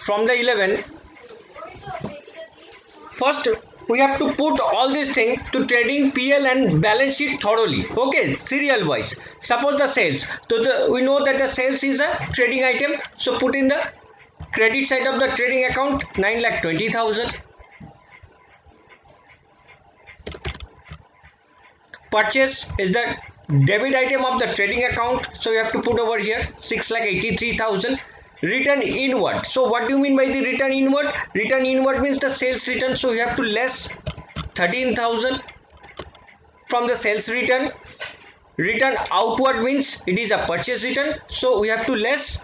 from the 11, first we have to put all these things to trading PL and balance sheet thoroughly. Okay, serial wise. Suppose the sales. So we know that the sales is a trading item. So put in the credit side of the trading account 9,20,000. Purchase is the debit item of the trading account. So you have to put over here 6,83,000. Return inward. So what do you mean by the return inward? Return inward means the sales return. So you have to less 13,000 from the sales return. Return outward means it is a purchase return. So we have to less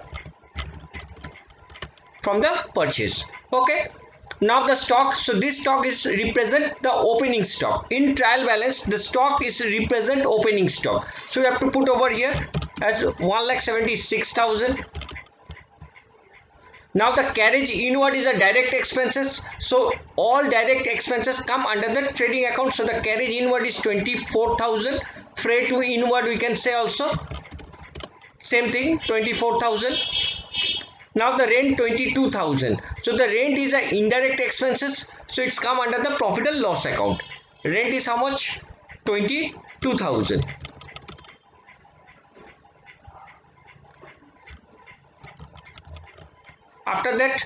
from the purchase. Okay. Now the stock. So this stock is represent the opening stock. In trial balance, the stock is represent opening stock. So you have to put over here as 1,76,000. Now the carriage inward is a direct expenses. So all direct expenses come under the trading account. So the carriage inward is 24,000. Freight to inward we can say also same thing 24,000. Now the rent 22,000. So the rent is a indirect expenses. So it's come under the profit and loss account. Rent is how much? 22,000. After that,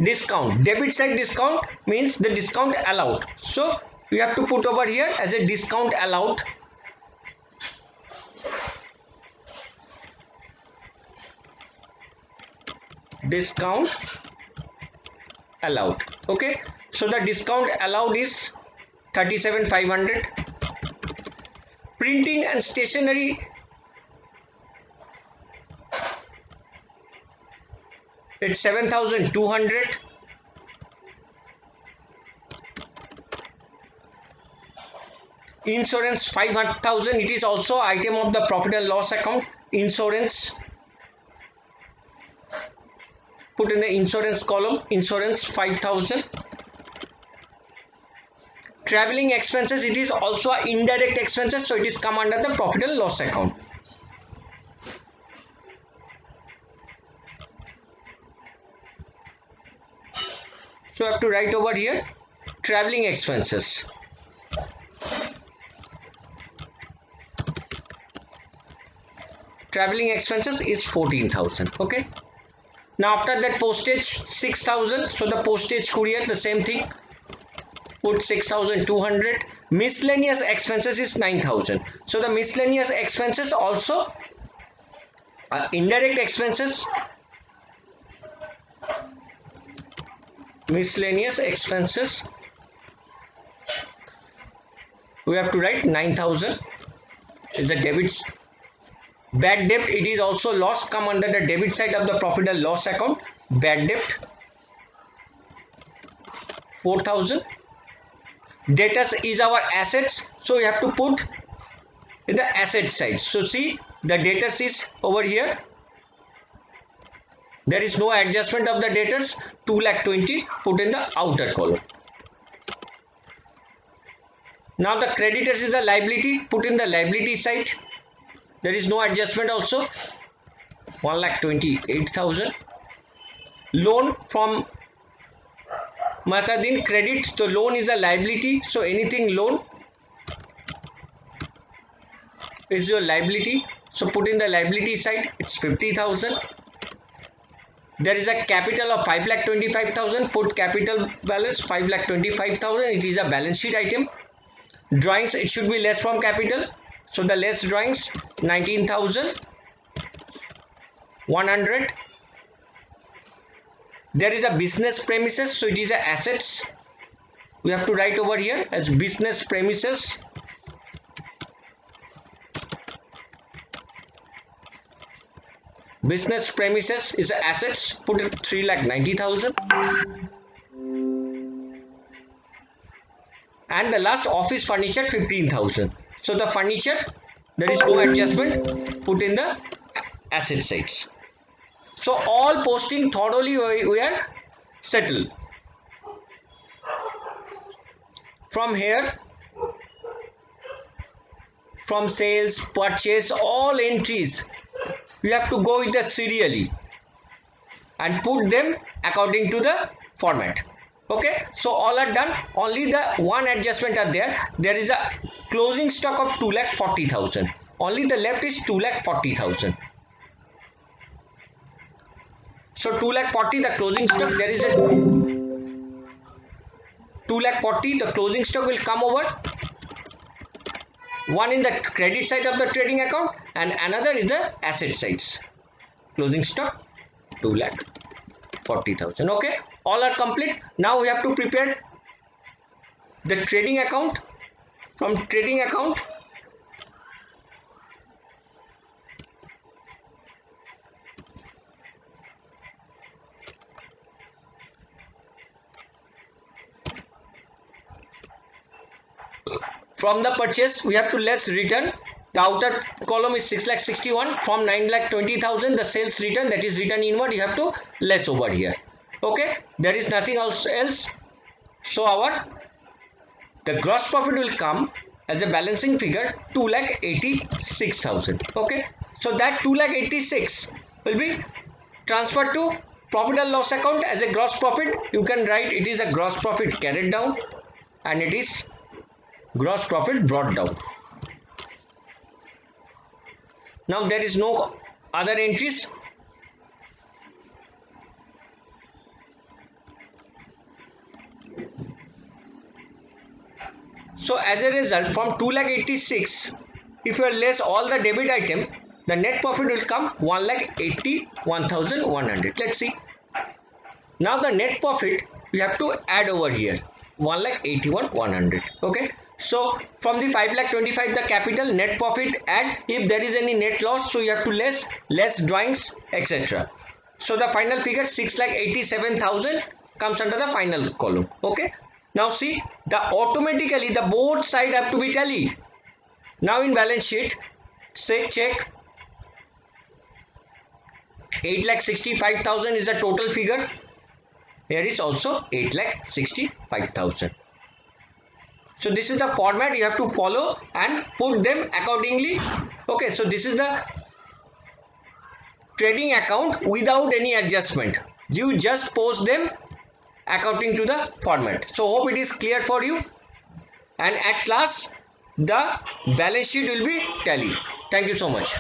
discount. Debit side discount means the discount allowed. So you have to put over here as a discount allowed. Discount allowed. Okay. So the discount allowed is 37,500. Printing and stationery, it's 7,200. Insurance 5,000. It is also item of the profit and loss account. Insurance, put in the insurance column. Insurance 5,000. Traveling expenses, it is also a indirect expenses. So it is come under the profit and loss account. So I have to write over here traveling expenses. Traveling expenses is 14,000. Okay. Now after that postage 6,000. So the postage courier the same thing. Put 6,200. Miscellaneous expenses is 9,000. So the miscellaneous expenses also indirect expenses. Miscellaneous expenses we have to write 9,000 is the debits. Bad debt, it is also loss, come under the debit side of the profit and loss account. Bad debt 4,000. Debtors is our assets, so we have to put in the asset side. So see the debtors is over here. There is no adjustment of the debtors. 2,20,000 put in the outer column. Now the creditors is a liability, put in the liability side. There is no adjustment also. 1,28,000. Loan from Matadin credit. So loan is a liability. So anything loan is your liability. So put in the liability side. It's 50,000. There is a capital of 5,25,000. Put capital balance 5,25,000. It is a balance sheet item. Drawings, it should be less from capital. So the less drawings 19,100. There is a business premises. So it is a assets. We have to write over here as business premises. Business premises is assets. Put it 3,90,000. And the last office furniture 15,000. So the furniture, there is no adjustment. Put in the asset sides. So all posting thoroughly we are settled. From here, from sales, purchase, all entries, you have to go with the serially. and put them according to the format. Okay, so all are done. Only the one adjustment are there. There is a closing stock of 2,40,000. Only the left is 2,40,000. So 2,40,000 the closing stock. There is a 2,40,000 the closing stock will come over. One in the credit side of the trading account and another is the asset sides. Closing stock 2,40,000. Okay, all are complete. Now we have to prepare the trading account. From trading account, from the purchase we have to less return. The outer column is 6,61,000 from 9,20,000. The sales return, that is return inward, you have to less over here. Okay, there is nothing else. So the gross profit will come as a balancing figure 2,86,000. Okay, so that 2,86,000 will be transferred to profit and loss account as a gross profit. You can write it is a gross profit carried down and it is gross profit brought down. Now there is no other entries. So as a result, from 2,86,000, if you less all the debit item, the net profit will come 1,81,100. Let's see. Now the net profit we have to add over here 1,81,100. Okay. So from the 5,25,000 the capital, net profit, and if there is any net loss, so you have to less drawings, etc. So the final figure 6,87,000 comes under the final column. Okay. Now see, the automatically the both side have to be tally. Now in balance sheet, say check 8,65,000 is the total figure. Here is also 8,65,000. So this is the format you have to follow and put them accordingly. Okay, so this is the trading account without any adjustment. You just post them according to the format. So hope it is clear for you, and at last the balance sheet will be tally. Thank you so much.